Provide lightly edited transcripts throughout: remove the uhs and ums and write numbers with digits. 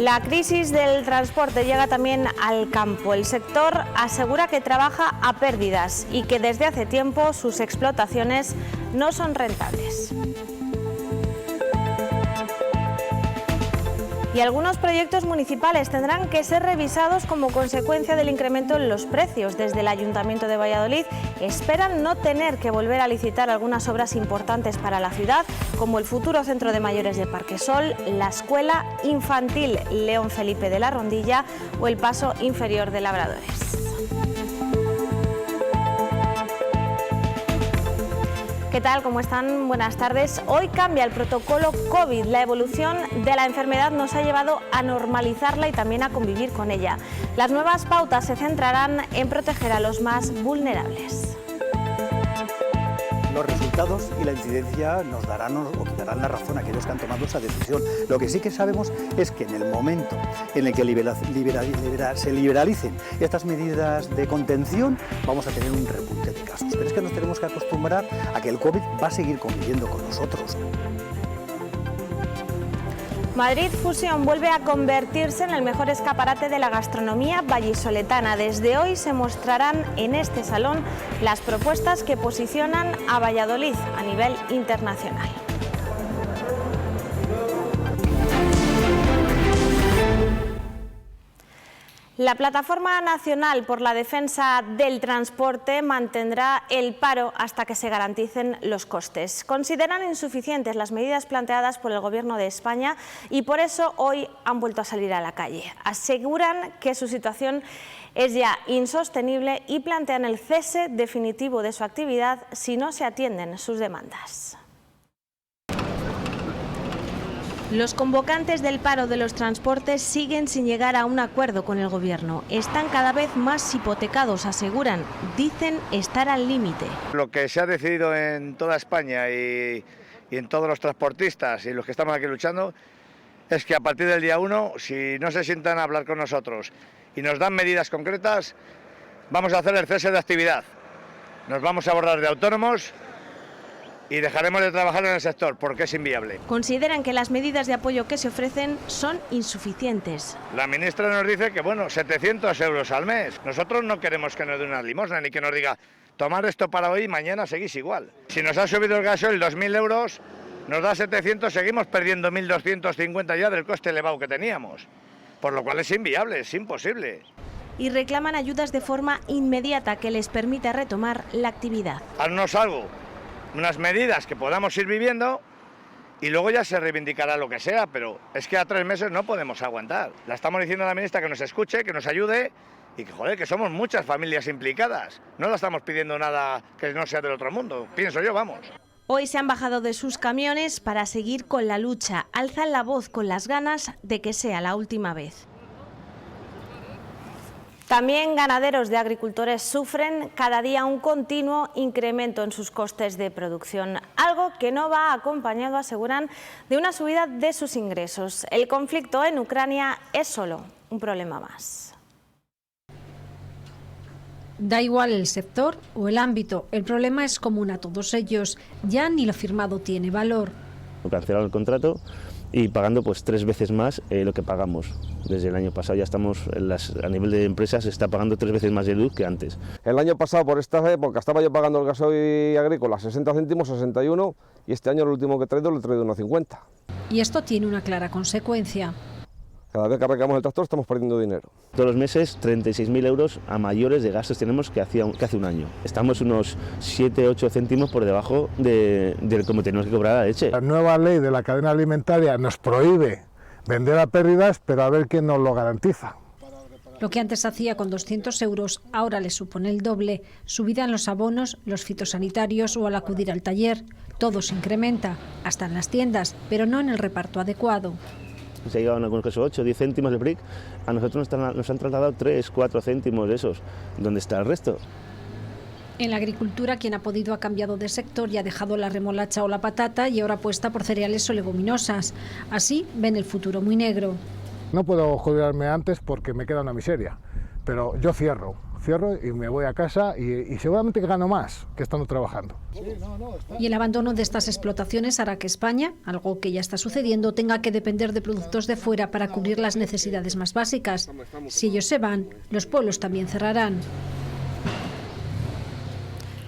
La crisis del transporte llega también al campo. El sector asegura que trabaja a pérdidas y que desde hace tiempo sus explotaciones no son rentables. Y algunos proyectos municipales tendrán que ser revisados como consecuencia del incremento en los precios. Desde el Ayuntamiento de Valladolid esperan no tener que volver a licitar algunas obras importantes para la ciudad, como el futuro centro de mayores de Parquesol, la escuela infantil León Felipe de la Rondilla o el paso inferior de Labradores. ¿Qué tal? ¿Cómo están? Buenas tardes. Hoy cambia el protocolo COVID. La evolución de la enfermedad nos ha llevado a normalizarla y también a convivir con ella. Las nuevas pautas se centrarán en proteger a los más vulnerables. Los resultados y la incidencia nos darán o quitarán la razón a aquellos que han tomado esa decisión. Lo que sí que sabemos es que en el momento en el que se liberalicen estas medidas de contención, vamos a tener un repunte de casos. Pero es que nos tenemos que acostumbrar a que el COVID va a seguir conviviendo con nosotros. Madrid Fusión vuelve a convertirse en el mejor escaparate de la gastronomía vallisoletana. Desde hoy se mostrarán en este salón las propuestas que posicionan a Valladolid a nivel internacional. La Plataforma Nacional por la Defensa del Transporte mantendrá el paro hasta que se garanticen los costes. Consideran insuficientes las medidas planteadas por el Gobierno de España y por eso hoy han vuelto a salir a la calle. Aseguran que su situación es ya insostenible y plantean el cese definitivo de su actividad si no se atienden sus demandas. Los convocantes del paro de los transportes siguen sin llegar a un acuerdo con el Gobierno. Están cada vez más hipotecados, aseguran. Dicen estar al límite. Lo que se ha decidido en toda España y en todos los transportistas y los que estamos aquí luchando es que a partir del día 1, si no se sientan a hablar con nosotros y nos dan medidas concretas, vamos a hacer el cese de actividad. Nos vamos a borrar de autónomos y dejaremos de trabajar en el sector porque es inviable. Consideran que las medidas de apoyo que se ofrecen son insuficientes. La ministra nos dice que, 700 euros al mes. Nosotros no queremos que nos dé una limosna ni que nos diga, tomar esto para hoy y mañana seguís igual. Si nos ha subido el gasoil 2.000 euros, nos da 700, seguimos perdiendo 1.250 ya del coste elevado que teníamos. Por lo cual es inviable, es imposible. Y reclaman ayudas de forma inmediata que les permita retomar la actividad. Haznos algo. Unas medidas que podamos ir viviendo y luego ya se reivindicará lo que sea, pero es que a 3 meses no podemos aguantar. La estamos diciendo a la ministra que nos escuche, que nos ayude y que somos muchas familias implicadas. No le estamos pidiendo nada que no sea del otro mundo, pienso yo, vamos. Hoy se han bajado de sus camiones para seguir con la lucha. Alzan la voz con las ganas de que sea la última vez. También ganaderos de agricultores sufren cada día un continuo incremento en sus costes de producción, algo que no va acompañado, aseguran, de una subida de sus ingresos. El conflicto en Ucrania es solo un problema más. Da igual el sector o el ámbito, el problema es común a todos ellos. Ya ni lo firmado tiene valor. Cancelaron el contrato y pagando 3 veces más lo que pagamos. Desde el año pasado ya estamos, a nivel de empresas, se está pagando 3 veces más de luz que antes. El año pasado, por esta época, estaba yo pagando el gasoil agrícola 60 céntimos, 61, y este año, el último que he traído, lo he traído 1,50. Y esto tiene una clara consecuencia. Cada vez que arrancamos el tractor estamos perdiendo dinero. Todos los meses 36.000 euros a mayores de gastos tenemos que hace un año. Estamos unos 7-8 céntimos por debajo de como tenemos que cobrar la leche. La nueva ley de la cadena alimentaria nos prohíbe vender a pérdidas, pero a ver quién nos lo garantiza. Lo que antes hacía con 200 euros, ahora le supone el doble. Subida en los abonos, los fitosanitarios o al acudir al taller. Todo se incrementa, hasta en las tiendas, pero no en el reparto adecuado. Se ha llegado en algunos casos 8 o 10 céntimos el brick, a nosotros nos han trasladado 3-4 céntimos de esos. ¿Dónde está el resto? En la agricultura, quien ha podido ha cambiado de sector y ha dejado la remolacha o la patata y ahora apuesta por cereales o leguminosas. Así ven el futuro muy negro. No puedo jubilarme antes porque me queda una miseria, pero yo cierro y me voy a casa y seguramente que gano más que estando trabajando. Y el abandono de estas explotaciones hará que España, algo que ya está sucediendo, tenga que depender de productos de fuera para cubrir las necesidades más básicas. Si ellos se van, los pueblos también cerrarán.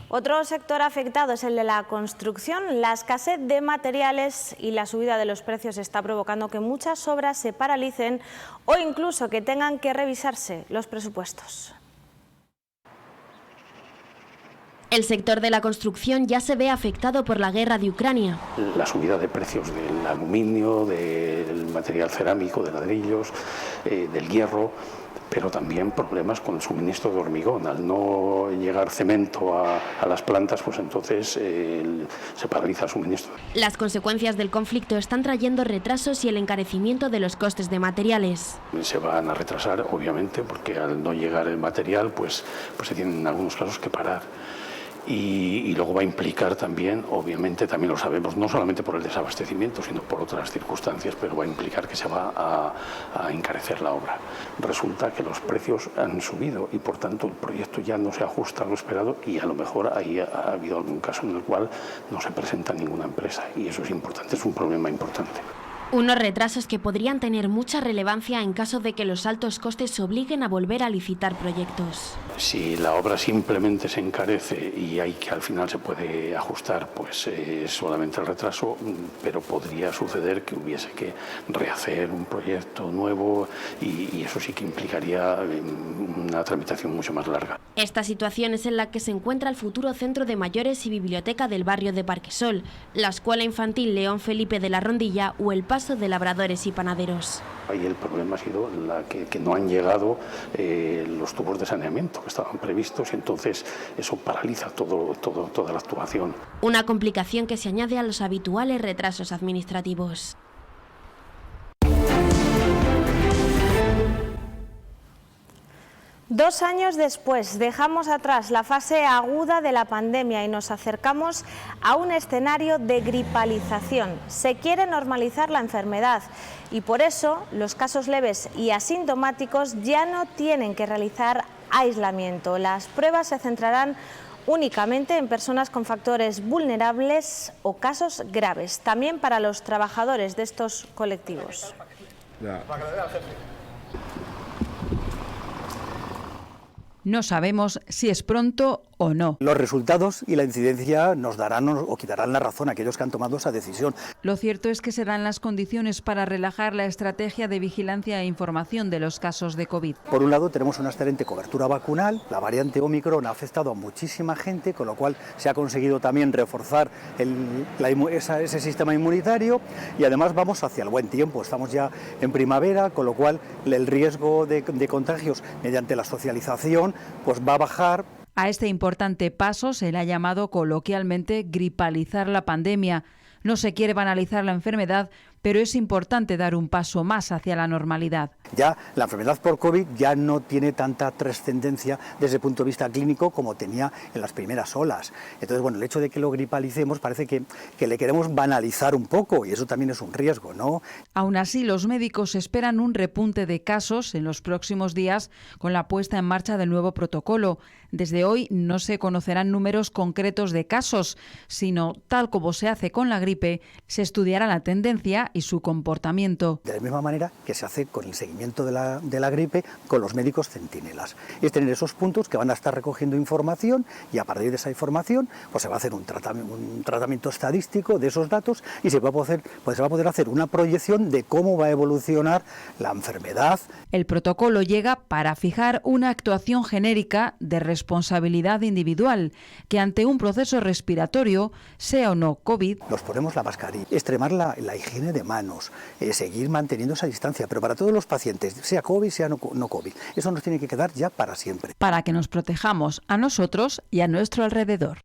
Otro sector afectado es el de la construcción. La escasez de materiales y la subida de los precios está provocando que muchas obras se paralicen o incluso que tengan que revisarse los presupuestos. El sector de la construcción ya se ve afectado por la guerra de Ucrania. La subida de precios del aluminio, del material cerámico, de ladrillos, del hierro, pero también problemas con el suministro de hormigón. Al no llegar cemento a las plantas, pues entonces se paraliza el suministro. Las consecuencias del conflicto están trayendo retrasos y el encarecimiento de los costes de materiales. Se van a retrasar, obviamente, porque al no llegar el material, pues se tienen en algunos casos que parar. Y luego va a implicar también, obviamente también lo sabemos, no solamente por el desabastecimiento, sino por otras circunstancias, pero va a implicar que se va a encarecer la obra. Resulta que los precios han subido y por tanto el proyecto ya no se ajusta a lo esperado y a lo mejor ahí ha habido algún caso en el cual no se presenta ninguna empresa y eso es importante, es un problema importante. Unos retrasos que podrían tener mucha relevancia en caso de que los altos costes obliguen a volver a licitar proyectos. Si la obra simplemente se encarece y hay que al final se puede ajustar, pues es solamente el retraso, pero podría suceder que hubiese que rehacer un proyecto nuevo y eso sí que implicaría una tramitación mucho más larga. Esta situación es en la que se encuentra el futuro centro de mayores y biblioteca del barrio de Parquesol, la Escuela Infantil León Felipe de la Rondilla o el Paso de Labradores y Panaderos. Ahí el problema ha sido que no han llegado los tubos de saneamiento que estaban previstos y entonces eso paraliza toda la actuación. Una complicación que se añade a los habituales retrasos administrativos. Dos años después, dejamos atrás la fase aguda de la pandemia y nos acercamos a un escenario de gripalización. Se quiere normalizar la enfermedad y por eso los casos leves y asintomáticos ya no tienen que realizar aislamiento. Las pruebas se centrarán únicamente en personas con factores vulnerables o casos graves, también para los trabajadores de estos colectivos. No sabemos si es pronto o no. Los resultados y la incidencia nos darán o quitarán la razón a aquellos que han tomado esa decisión. Lo cierto es que serán las condiciones para relajar la estrategia de vigilancia e información de los casos de COVID. Por un lado tenemos una excelente cobertura vacunal, la variante Omicron ha afectado a muchísima gente, con lo cual se ha conseguido también reforzar ese sistema inmunitario y además vamos hacia el buen tiempo, estamos ya en primavera, con lo cual el riesgo de contagios mediante la socialización pues va a bajar. A este importante paso se le ha llamado coloquialmente gripalizar la pandemia. No se quiere banalizar la enfermedad, pero es importante dar un paso más hacia la normalidad. Ya la enfermedad por COVID ya no tiene tanta trascendencia desde el punto de vista clínico como tenía en las primeras olas. Entonces, bueno, el hecho de que lo gripalicemos parece que le queremos banalizar un poco y eso también es un riesgo, ¿no? Aún así, los médicos esperan un repunte de casos en los próximos días con la puesta en marcha del nuevo protocolo. Desde hoy no se conocerán números concretos de casos, sino, tal como se hace con la gripe, se estudiará la tendencia y su comportamiento. De la misma manera que se hace con el seguimiento de la gripe con los médicos centinelas. Es tener esos puntos que van a estar recogiendo información y a partir de esa información pues se va a hacer un tratamiento estadístico de esos datos y se va a poder hacer una proyección de cómo va a evolucionar la enfermedad. El protocolo llega para fijar una actuación genérica de responsabilidad individual, que ante un proceso respiratorio, sea o no COVID, nos ponemos la mascarilla, extremar la higiene de manos, seguir manteniendo esa distancia, pero para todos los pacientes, sea COVID, sea no COVID, eso nos tiene que quedar ya para siempre. Para que nos protejamos a nosotros y a nuestro alrededor.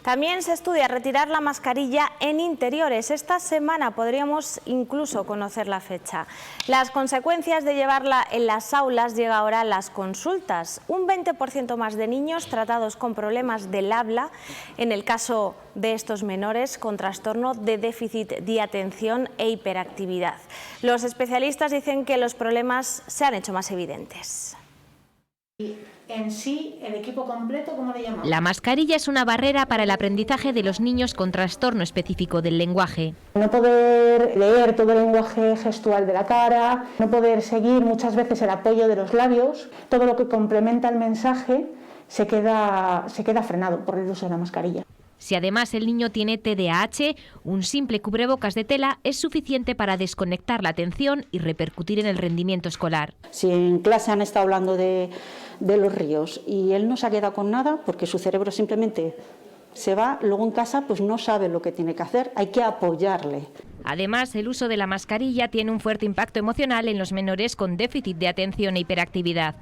También se estudia retirar la mascarilla en interiores. Esta semana podríamos incluso conocer la fecha. Las consecuencias de llevarla en las aulas llega ahora a las consultas. Un 20% más de niños tratados con problemas del habla, en el caso de estos menores con trastorno de déficit de atención e hiperactividad. Los especialistas dicen que los problemas se han hecho más evidentes. En sí, el equipo completo, ¿cómo le llamamos? La mascarilla es una barrera para el aprendizaje de los niños con trastorno específico del lenguaje. No poder leer todo el lenguaje gestual de la cara, no poder seguir muchas veces el apoyo de los labios, todo lo que complementa el mensaje se queda frenado por el uso de la mascarilla. Si además el niño tiene TDAH, un simple cubrebocas de tela es suficiente para desconectar la atención y repercutir en el rendimiento escolar. Si en clase han estado hablando de los ríos y él no se ha quedado con nada porque su cerebro simplemente se va, luego en casa pues no sabe lo que tiene que hacer, hay que apoyarle. Además, el uso de la mascarilla tiene un fuerte impacto emocional en los menores con déficit de atención e hiperactividad.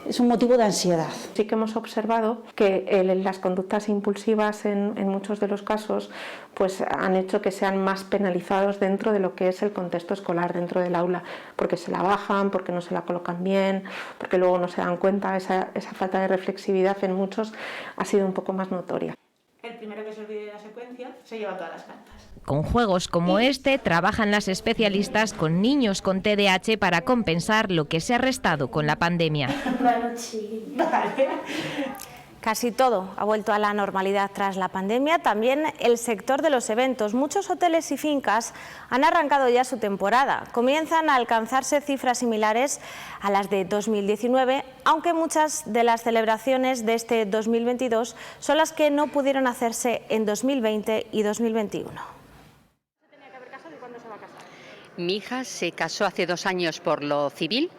Es un motivo de ansiedad. Sí que hemos observado que las conductas impulsivas en muchos de los casos pues han hecho que sean más penalizados dentro de lo que es el contexto escolar, dentro del aula, porque se la bajan, porque no se la colocan bien, porque luego no se dan cuenta. Esa falta de reflexividad en muchos ha sido un poco más notoria. El primero que se olvide de la secuencia se lleva todas las cartas. Con juegos como este trabajan las especialistas con niños con TDAH para compensar lo que se ha restado con la pandemia. Casi todo ha vuelto a la normalidad tras la pandemia, también el sector de los eventos. Muchos hoteles y fincas han arrancado ya su temporada. Comienzan a alcanzarse cifras similares a las de 2019, aunque muchas de las celebraciones de este 2022 son las que no pudieron hacerse en 2020 y 2021. Mi hija se casó hace 2 años por lo civil,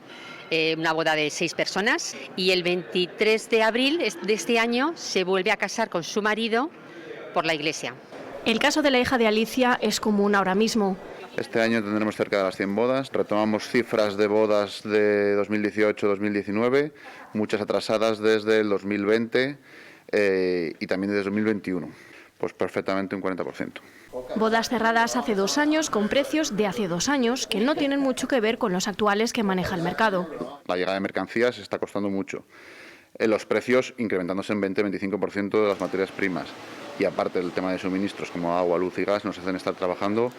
una boda de 6 personas, y el 23 de abril de este año se vuelve a casar con su marido por la iglesia. El caso de la hija de Alicia es común ahora mismo. Este año tendremos cerca de las 100 bodas, retomamos cifras de bodas de 2018-2019, muchas atrasadas desde el 2020 y también desde 2021, pues perfectamente un 40%. Bodas cerradas hace 2 años con precios de hace 2 años que no tienen mucho que ver con los actuales que maneja el mercado. La llegada de mercancías está costando mucho. Los precios incrementándose en 20-25% de las materias primas. Y aparte del tema de suministros como agua, luz y gas nos hacen estar trabajando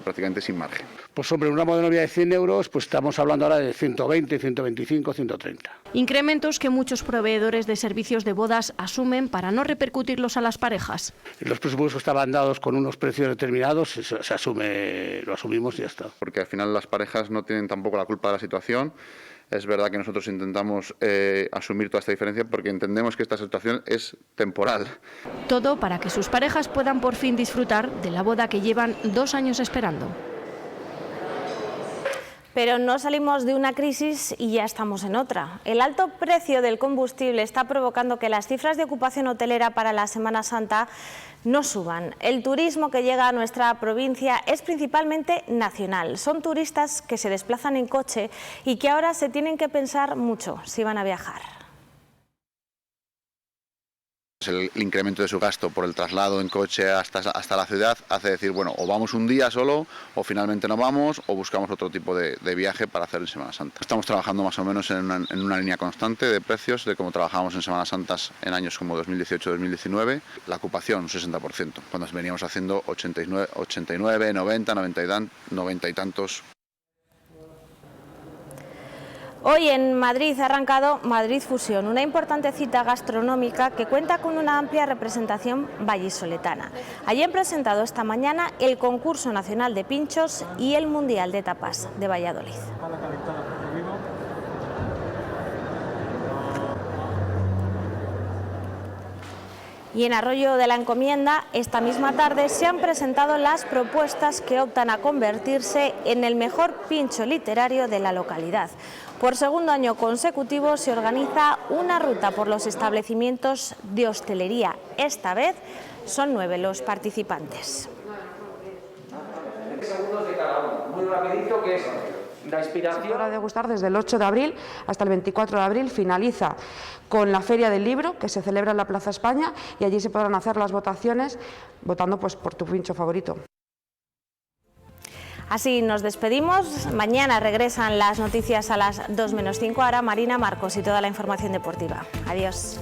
prácticamente sin margen. Pues sobre una boda de novia de 100 euros, pues estamos hablando ahora de 120, 125, 130. Incrementos que muchos proveedores de servicios de bodas asumen para no repercutirlos a las parejas. Los presupuestos estaban dados con unos precios determinados, se asume, lo asumimos y ya está. Porque al final las parejas no tienen tampoco la culpa de la situación. Es verdad que nosotros intentamos asumir toda esta diferencia porque entendemos que esta situación es temporal. Todo para que sus parejas puedan por fin disfrutar de la boda que llevan 2 años esperando. Pero no salimos de una crisis y ya estamos en otra. El alto precio del combustible está provocando que las cifras de ocupación hotelera para la Semana Santa no suban. El turismo que llega a nuestra provincia es principalmente nacional. Son turistas que se desplazan en coche y que ahora se tienen que pensar mucho si van a viajar. El incremento de su gasto por el traslado en coche hasta la ciudad hace decir, bueno, o vamos un día solo, o finalmente no vamos, o buscamos otro tipo de viaje para hacer en Semana Santa. Estamos trabajando más o menos en una línea constante de precios de como trabajábamos en Semanas Santas en años como 2018-2019. La ocupación, un 60%, cuando veníamos haciendo 89, 90, 90 y tantos. Hoy en Madrid ha arrancado Madrid Fusión, una importante cita gastronómica que cuenta con una amplia representación vallisoletana. Allí han presentado esta mañana el concurso nacional de pinchos y el mundial de tapas de Valladolid. Y en Arroyo de la Encomienda, esta misma tarde se han presentado las propuestas que optan a convertirse en el mejor pincho literario de la localidad. Por segundo año consecutivo se organiza una ruta por los establecimientos de hostelería. Esta vez son 9 los participantes. Segundos de cada uno, muy rapidito, que es La inspiración se podrá degustar desde el 8 de abril hasta el 24 de abril. Finaliza con la Feria del Libro, que se celebra en la Plaza España, y allí se podrán hacer las votaciones votando pues por tu pincho favorito. Así nos despedimos. Mañana regresan las noticias a las 2 menos 5. Ahora Marina Marcos y toda la información deportiva. Adiós.